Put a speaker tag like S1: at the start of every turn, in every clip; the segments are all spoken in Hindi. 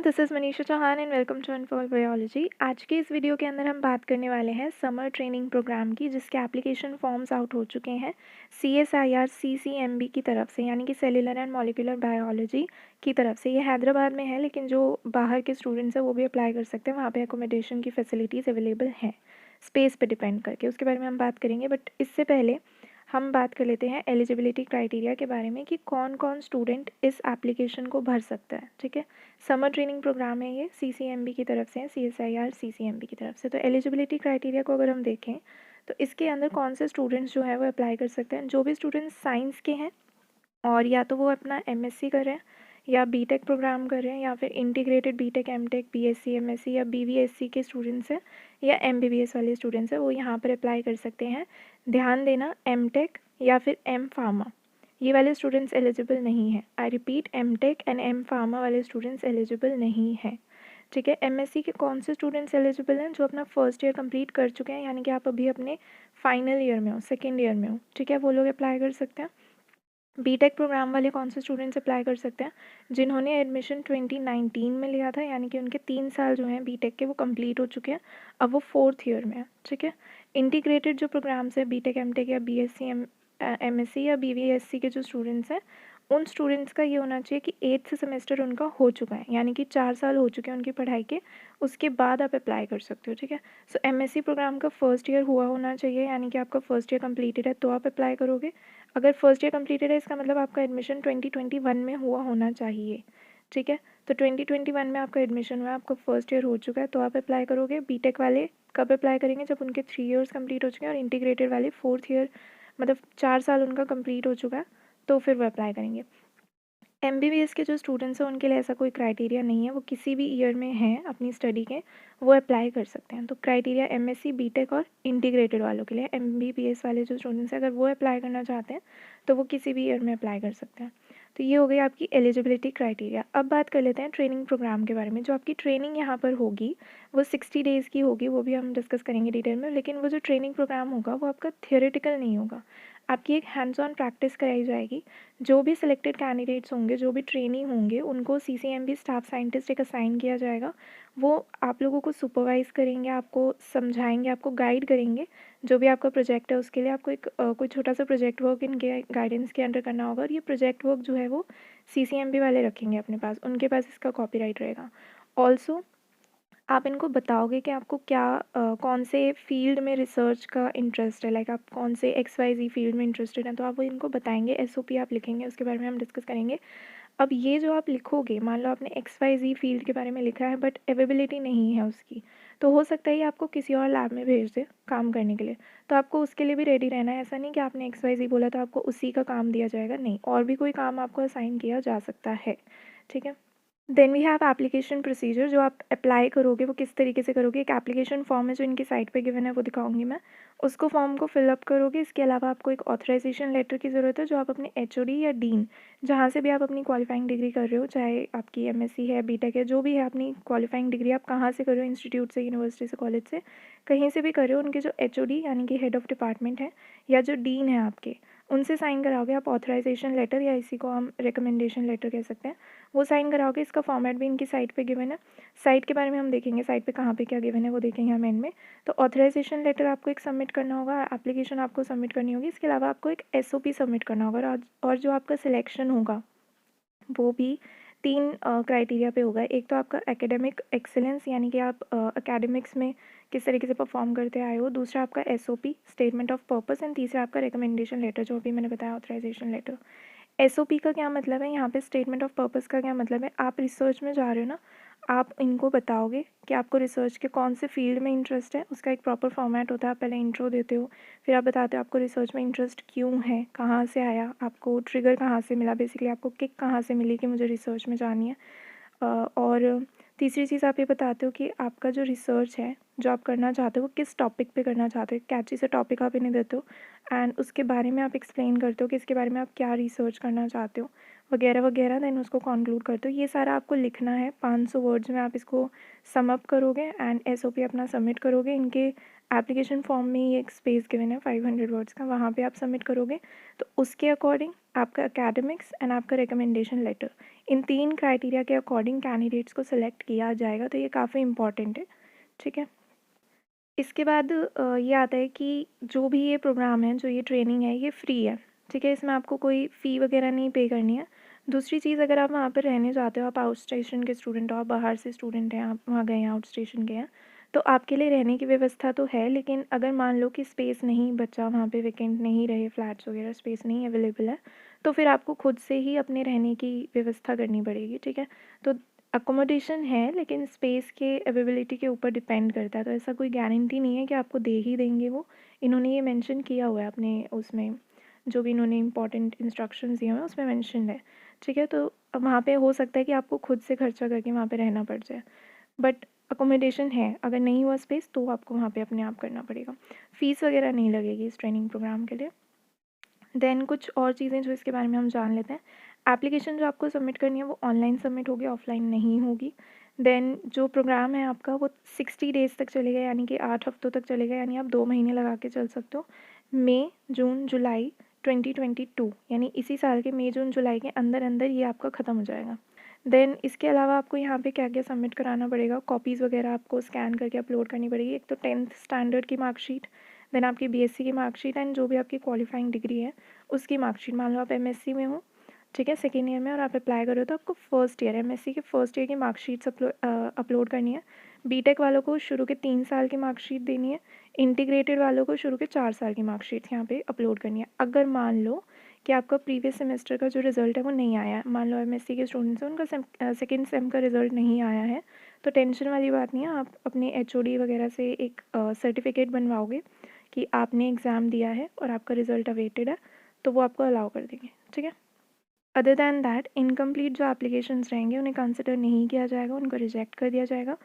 S1: This is Manisha Chauhan and welcome to unfold biology. आज के इस वीडियो के अंदर हम बात करने वाले हैं समर ट्रेनिंग प्रोग्राम की, जिसके एप्लीकेशन फॉर्म्स आउट हो चुके हैं CSIR CCMB की तरफ से, यानी कि सेलुलर एंड मॉलिक्यूलर बायोलॉजी की तरफ से। ये हैदराबाद में है, लेकिन जो बाहर के स्टूडेंट्स हैं वो भी अप्लाई कर सकते हैं। वहाँ पर एकोमोडेशन की फैसिलिटीज़ अवेलेबल हैं, स्पेस पर डिपेंड करके। उसके बारे में हम बात करेंगे, बट इससे पहले हम बात कर लेते हैं एलिजिबिलिटी क्राइटेरिया के बारे में कि कौन कौन स्टूडेंट इस एप्लीकेशन को भर सकता है। ठीक है, समर ट्रेनिंग प्रोग्राम है ये, CCMB की तरफ से है, CSIR CCMB की तरफ से। तो एलिजिबिलिटी क्राइटेरिया को अगर हम देखें तो इसके अंदर कौन से स्टूडेंट्स जो है वो अप्लाई कर सकते हैं। जो भी स्टूडेंट्स साइंस के हैं और या तो वो अपना MSc कर रहे हैं या BTech प्रोग्राम कर रहे हैं या फिर integrated BTech MTech BSc MSc या BVSc के स्टूडेंट्स हैं या MBBS वाले स्टूडेंट्स हैं, वो यहाँ पर अप्लाई कर सकते हैं। ध्यान देना, MTech या फिर M Pharma ये वाले स्टूडेंट्स एलिजिबल नहीं है। I repeat, MTech and M Pharma वाले स्टूडेंट्स एलिजिबल नहीं है। ठीक है, MSc के कौन से स्टूडेंट्स एलिजिबल हैं? जो अपना फर्स्ट ईयर कंप्लीट कर चुके हैं, यानी कि आप अभी अपने फाइनल ईयर में हो, सेकेंड ईयर में हो। ठीक है, वो लोग अप्लाई कर सकते हैं। BTech प्रोग्राम वाले कौन से स्टूडेंट्स अप्लाई कर सकते हैं? जिन्होंने एडमिशन 2019 में लिया था, यानी कि उनके 3 साल जो हैं BTech के वो कंप्लीट हो चुके हैं, अब वो 4th ईयर में है। ठीक है, इंटीग्रेटेड जो प्रोग्राम्स है BTech MTech या BSc MSc या BVSc के जो स्टूडेंट्स हैं, उन स्टूडेंट्स का ये होना चाहिए कि 8th सेमेस्टर उनका हो चुका है, यानी कि 4 साल हो चुके हैं उनकी पढ़ाई के, उसके बाद आप अप्लाई कर सकते हो। ठीक है, सो MSc प्रोग्राम का फर्स्ट ईयर हुआ होना चाहिए, यानी कि आपका फर्स्ट ईयर कंप्लीटेड है तो आप अप्लाई करोगे। अगर फर्स्ट ईयर कंप्लीटेड है, इसका मतलब आपका एडमिशन 2021 में हुआ होना चाहिए। ठीक है, तो 2021 में आपका एडमिशन हुआ है, आपका फर्स्ट ईयर हो चुका है तो आप अप्लाई करोगे। BTech वाले कब अप्लाई करेंगे? जब उनके 3 इयर्स कंप्लीट हो चुके हैं, और इंटीग्रेटेड वाले 4th ईयर, मतलब 4 साल उनका कंप्लीट हो चुका है, तो फिर वो अप्लाई करेंगे। MBBS के जो स्टूडेंट्स हैं उनके लिए ऐसा कोई क्राइटेरिया नहीं है, वो किसी भी ईयर में हैं अपनी स्टडी के, वो अप्लाई कर सकते हैं। तो क्राइटेरिया MSc BTech और इंटीग्रेटेड वालों के लिए। MBBS वाले जो स्टूडेंट्स हैं, अगर वो अप्लाई करना चाहते हैं तो वो किसी भी ईयर में अप्लाई कर सकते हैं। तो ये हो गई आपकी एलिजिबिलिटी क्राइटेरिया। अब बात कर लेते हैं ट्रेनिंग प्रोग्राम के बारे में। जो आपकी ट्रेनिंग यहाँ पर होगी वो 60 डेज़ की होगी, वो भी हम डिस्कस करेंगे डिटेल में। लेकिन वो जो ट्रेनिंग प्रोग्राम होगा वो आपका थियोरेटिकल नहीं होगा, आपकी एक हैंड्स ऑन प्रैक्टिस कराई जाएगी। जो भी सिलेक्टेड कैंडिडेट्स होंगे, जो भी ट्रेनी होंगे, उनको CCMB स्टाफ साइंटिस्ट एक असाइन किया जाएगा। वो आप लोगों को सुपरवाइज़ करेंगे, आपको समझाएंगे, आपको गाइड करेंगे। जो भी आपका प्रोजेक्ट है उसके लिए आपको एक कोई छोटा सा प्रोजेक्ट वर्क इनके गाइडेंस के अंडर करना होगा, और ये प्रोजेक्ट वर्क जो है वो CCMB वाले रखेंगे अपने पास, उनके पास इसका कॉपीराइट रहेगा। ऑल्सो आप इनको बताओगे कि आपको क्या कौन से फील्ड में रिसर्च का इंटरेस्ट है, लाइक आप कौन से XYZ फील्ड में इंटरेस्टेड हैं, तो आप वो इनको बताएंगे। SOP आप लिखेंगे, उसके बारे में हम डिस्कस करेंगे। अब ये जो आप लिखोगे, मान लो आपने XYZ फील्ड के बारे में लिखा है बट अवेलेबिलिटी नहीं है उसकी, तो हो सकता है ये आपको किसी और लैब में भेज दे काम करने के लिए। तो आपको उसके लिए भी रेडी रहना है। ऐसा नहीं कि आपने XYZ बोला तो आपको उसी का काम दिया जाएगा, नहीं, और भी कोई काम आपको असाइन किया जा सकता है। ठीक है, then we have application procedure. जो आप अप्लाई करोगे वो किस तरीके से करोगे? एक एप्लीकेशन फॉर्म है जो इनकी साइट पे गिवन है, वो दिखाऊंगी मैं। उसको फॉर्म को फिलअप करोगे। इसके अलावा आपको एक ऑथराइजेशन लेटर की ज़रूरत है, जो आप अपने HOD या डीन, जहाँ से भी आप अपनी क्वालिफाइंग डिग्री कर रहे हो, चाहे आपकी MSc है, BTech है, जो भी है, अपनी क्वालिफाइंग डिग्री आप कहाँ से कर रहे हो, इंस्टीट्यूट से, यूनिवर्सिटी से, कॉलेज से, कहीं से भी कर रहे हो, उनके जो HOD यानी कि हेड ऑफ़ डिपार्टमेंट है या जो डीन है आपके, उनसे साइन कराओगे आप ऑथराइजेशन लेटर, या इसी को हम रिकमेंडेशन लेटर कह सकते हैं। वो साइन कराओगे। इसका फॉर्मेट भी इनकी साइट पे गिवन है। साइट के बारे में हम देखेंगे, साइट पे कहाँ पे क्या गिवन है वो देखेंगे हम एंड में। तो ऑथराइजेशन लेटर आपको एक सबमिट करना होगा, एप्लीकेशन आपको सबमिट करनी होगी। इसके अलावा आपको एक SOP सबमिट करना होगा, और जो आपका सिलेक्शन होगा वो भी 3 क्राइटेरिया पे होगा। एक तो आपका एकेडमिक एक्सीलेंस, यानी कि आप एकेडमिक्स में किस तरीके से परफॉर्म करते आए हो। दूसरा आपका SOP statement of purpose, and तीसरा आपका रिकमेंडेशन लेटर, जो अभी मैंने बताया ऑथराइजेशन लेटर। SOP का क्या मतलब है, यहाँ पे स्टेटमेंट ऑफ पर्पस का क्या मतलब है? आप रिसर्च में जा रहे हो ना, आप इनको बताओगे कि आपको रिसर्च के कौन से फील्ड में इंटरेस्ट है। उसका एक प्रॉपर फॉर्मेट होता है। आप पहले इंट्रो देते हो, फिर आप बताते हो आपको रिसर्च में इंटरेस्ट क्यों है, कहाँ से आया, आपको ट्रिगर कहाँ से मिला, बेसिकली आपको किक कहाँ से मिली कि मुझे रिसर्च में जानी है। और तीसरी चीज़ आप ये बताते हो कि आपका जो रिसर्च है, जो आप करना चाहते हो, वो किस टॉपिक पे करना चाहते हो। कैची से टॉपिक आप इन्हें देते हो, एंड उसके बारे में आप एक्सप्लेन करते हो कि इसके बारे में आप क्या रिसर्च करना चाहते हो, वगैरह वगैरह। देन उसको कॉन्क्लूड करते हो। ये सारा आपको लिखना है 500 वर्ड्स में। आप इसको सम अप करोगे एंड SOP अपना सबमिट करोगे। इनके एप्लीकेशन फॉर्म में ही एक स्पेस गिवन है 500 वर्ड्स का, वहाँ पे आप सबमिट करोगे तो उसके अकॉर्डिंग आपका एकेडमिक्स एंड आपका रिकमेंडेशन लेटर, इन 3 क्राइटेरिया के अकॉर्डिंग कैंडिडेट्स को सिलेक्ट किया जाएगा। तो ये काफ़ी इंपॉर्टेंट है, ठीक है। इसके बाद ये आता है कि जो भी ये प्रोग्राम है, जो ये ट्रेनिंग है, ये फ्री है, ठीक है। इसमें आपको कोई फ़ी वगैरह नहीं पे करनी है। दूसरी चीज़, अगर आप वहाँ पर रहने जाते हो, आप आउट स्टेशन के स्टूडेंट हो, आप बाहर से स्टूडेंट हैं, आप वहाँ गए हैं, आउट स्टेशन गए हैं, तो आपके लिए रहने की व्यवस्था तो है। लेकिन अगर मान लो कि स्पेस नहीं बचा, वहाँ पे वैकेंट नहीं रहे, फ्लैट्स वगैरह स्पेस नहीं अवेलेबल है, तो फिर आपको खुद से ही अपने रहने की व्यवस्था करनी पड़ेगी, ठीक है। तो अकोमोडेशन है, लेकिन स्पेस के अवेलेबिलिटी के ऊपर डिपेंड करता है। तो ऐसा कोई गारंटी नहीं है कि आपको दे ही देंगे वो। इन्होंने ये मेंशन किया हुआ है अपने उसमें, जो भी इन्होंने इंपॉर्टेंट इंस्ट्रक्शंस दिए हुए हैं उसमें मेंशन है, ठीक है। तो वहाँ पे हो सकता है कि आपको खुद से खर्चा करके वहाँ पे रहना पड़ जाए, बट अकोमोडेशन है। अगर नहीं हुआ स्पेस तो आपको वहाँ पे अपने आप करना पड़ेगा। फ़ीस वगैरह नहीं लगेगी इस ट्रेनिंग प्रोग्राम के लिए। देन कुछ और चीज़ें जो इसके बारे में हम जान लेते हैं। एप्लीकेशन जो आपको सबमिट करनी है वो ऑनलाइन सबमिट होगी, ऑफलाइन नहीं होगी। देन जो प्रोग्राम है आपका वो 60 डेज़ तक चलेगा, यानी कि 8 हफ्तों तक चलेगा, यानी आप 2 महीने लगा के चल सकते हो। मई, जून, जुलाई 2022, यानी इसी साल के मई, जून, जुलाई के अंदर अंदर ये आपका ख़त्म हो जाएगा। देन इसके अलावा आपको यहाँ पे क्या क्या सबमिट कराना पड़ेगा, कॉपीज़ वगैरह आपको स्कैन करके अपलोड करनी पड़ेगी। एक तो 10th स्टैंडर्ड की मार्कशीट, देन आपकी बीएससी की मार्कशीट एंड जो भी आपकी क्वालिफाइंग डिग्री है उसकी मार्कशीट। मान लो आप एमएससी में हो, ठीक है, सेकेंड ईयर में, और आप अप्लाई करो तो आपको फर्स्ट ईयर एमएससी के फर्स्ट ईयर की मार्कशीट्स अपलोड करनी है। बीटेक वालों को शुरू के 3 साल की मार्कशीट देनी है। इंटीग्रेटेड वालों को शुरू के 4 साल की मार्कशीट यहाँ पे अपलोड करनी है। अगर मान लो कि आपका प्रीवियस सेमेस्टर का जो रिज़ल्ट है वो नहीं आया है, मान लो एमएससी के स्टूडेंट्स हैं, उनका सेकेंड सेम का रिज़ल्ट नहीं आया है, तो टेंशन वाली बात नहीं है। आप अपने एचओडी वगैरह से एक सर्टिफिकेट बनवाओगे कि आपने एग्ज़ाम दिया है और आपका रिज़ल्ट अवेटेड है, तो वो आपको अलाउ कर देंगे, ठीक है। अदर दैन दैट इनकम्प्लीट जो एप्लीकेशंस रहेंगे उन्हें कंसिडर नहीं किया जाएगा, उनको रिजेक्ट कर दिया जाएगा।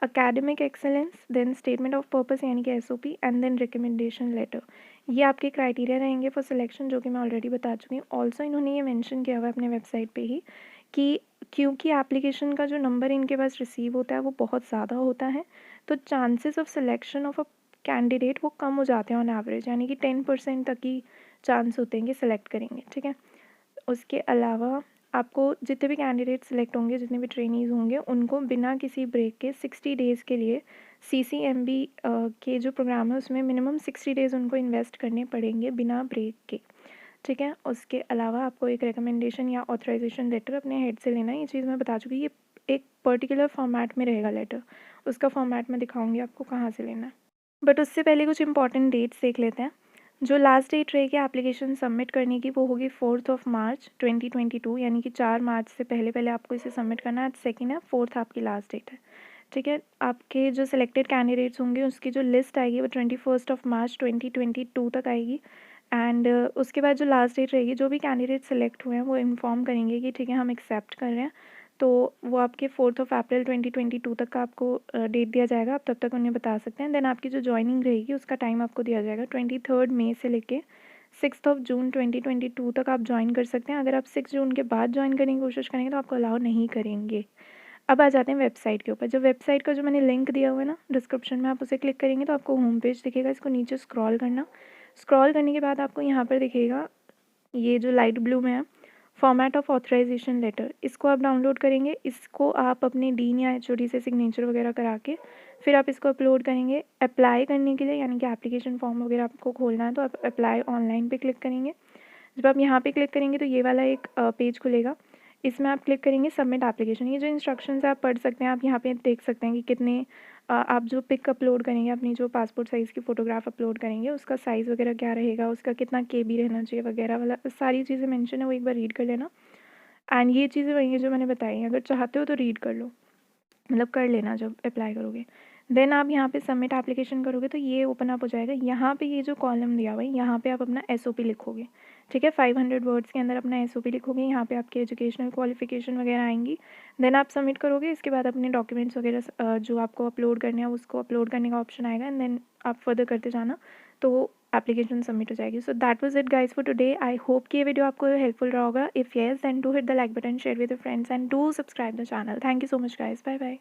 S1: Academic excellence, then statement of purpose यानी कि SOP, and then recommendation letter, ये आपके क्राइटेरिया रहेंगे फॉर सिलेक्शन, जो कि मैं ऑलरेडी बता चुकी हूँ। ऑल्सो इन्होंने ये मेंशन किया हुआ है अपने वेबसाइट पे ही कि क्योंकि एप्लीकेशन का जो नंबर इनके पास रिसीव होता है वो बहुत ज़्यादा होता है, तो chances of selection of a candidate वो कम हो जाते हैं ऑन एवरेज, यानी कि 10% तक ही चांस होते हैं कि सिलेक्ट करेंगे, ठीक है। उसके अलावा आपको जितने भी कैंडिडेट सिलेक्ट होंगे, जितने भी ट्रेनीज़ होंगे, उनको बिना किसी ब्रेक के 60 डेज़ के लिए सीसीएमबी के जो प्रोग्राम है उसमें मिनिमम 60 डेज़ उनको इन्वेस्ट करने पड़ेंगे बिना ब्रेक के, ठीक है। उसके अलावा आपको एक रिकमेंडेशन या ऑथराइजेशन लेटर अपने हेड से लेना है। ये चीज़ मैं बता चुकी, ये एक पर्टिकुलर फॉर्मेट में रहेगा लेटर, उसका फॉर्मेट मैं दिखाऊंगी आपको कहाँ से लेना है। बट उससे पहले कुछ इंपॉर्टेंट डेट्स देख लेते हैं। जो लास्ट डेट रहेगी एप्लीकेशन सबमिट करने की वो होगी 4 मार्च 2022, यानी कि 4 मार्च से पहले पहले आपको इसे सबमिट करना है। सेकेंड है, 4 आपकी लास्ट डेट है, ठीक है। आपके जो सिलेक्टेड कैंडिडेट्स होंगे उसकी जो लिस्ट आएगी वो 21 मार्च 2022 तक आएगी। एंड उसके बाद जो लास्ट डेट रहेगी, जो भी कैंडिडेट सेलेक्ट हुए हैं वो इन्फॉर्म करेंगे कि ठीक है हम एक्सेप्ट कर रहे हैं, तो वो आपके 4 अप्रैल 2022 तक का आपको डेट दिया जाएगा। आप तब तक उन्हें बता सकते हैं। देन आपकी जो ज्वाइनिंग रहेगी उसका टाइम आपको दिया जाएगा 23 मई से लेके 6 जून 2022 तक आप ज्वाइन कर सकते हैं। अगर आप 6 जून के बाद ज्वाइन करने की कोशिश करेंगे तो आपको अलाउ नहीं करेंगे। अब आ जाते हैं वेबसाइट के ऊपर। जो वेबसाइट का जो मैंने लिंक दिया हुआ है ना डिस्क्रिप्शन में, आप उसे क्लिक करेंगे तो आपको होम पेज दिखेगा। इसको नीचे स्क्रॉल करना, स्क्रॉल करने के बाद आपको यहाँ पर दिखेगा ये जो लाइट ब्लू में है, फॉर्मेट ऑफ ऑथराइजेशन लेटर, इसको आप डाउनलोड करेंगे। इसको आप अपने डीन या एचओडी से सिग्नेचर वगैरह करा के फिर आप इसको अपलोड करेंगे। अप्लाई करने के लिए, यानी कि एप्लीकेशन फॉर्म वगैरह आपको खोलना है, तो आप अप्लाई ऑनलाइन पे क्लिक करेंगे। जब आप यहाँ पे क्लिक करेंगे तो ये वाला एक पेज खुलेगा। इसमें आप क्लिक करेंगे सबमिट एप्लीकेशन। ये जो इंस्ट्रक्शंस है आप पढ़ सकते हैं। आप यहाँ पे देख सकते हैं कि कितने आप जो पिक अपलोड करेंगे, अपनी जो पासपोर्ट साइज़ की फ़ोटोग्राफ अपलोड करेंगे, उसका साइज़ वगैरह क्या रहेगा, उसका कितना केबी रहना चाहिए वगैरह वाला सारी चीज़ें मेंशन है, वो एक बार रीड कर लेना। एंड ये चीज़ें वही है जो मैंने बताई हैं, अगर चाहते हो तो रीड कर लो, मतलब कर लेना जब अप्लाई करोगे। देन आप यहाँ पे सबमिट एप्लीकेशन करोगे तो ये ओपन अप हो जाएगा। यहाँ पे ये जो कॉलम दिया हुआ है यहाँ पे आप अपना एसओपी लिखोगे, ठीक है। 500 वर्ड्स के अंदर अपना एसओपी लिखोगे। यहाँ पे आपकी एजुकेशनल क्वालिफिकेशन वगैरह आएंगी। देन आप सबमिट करोगे। इसके बाद अपने डॉक्यूमेंट्स वगैरह जो आपको अपलोड करने हैं उसको अपलोड करने का ऑप्शन आएगा, एंड देन आप फर्दर करते जाना तो एप्लीकेशन सबमिट हो जाएगी। So that was it guys for today. I hope कि ये वीडियो आपको हेल्पफुल रहा होगा। If yes then do hit the like button, share with your friends and do subscribe the channel. Thank you so much guys, bye bye.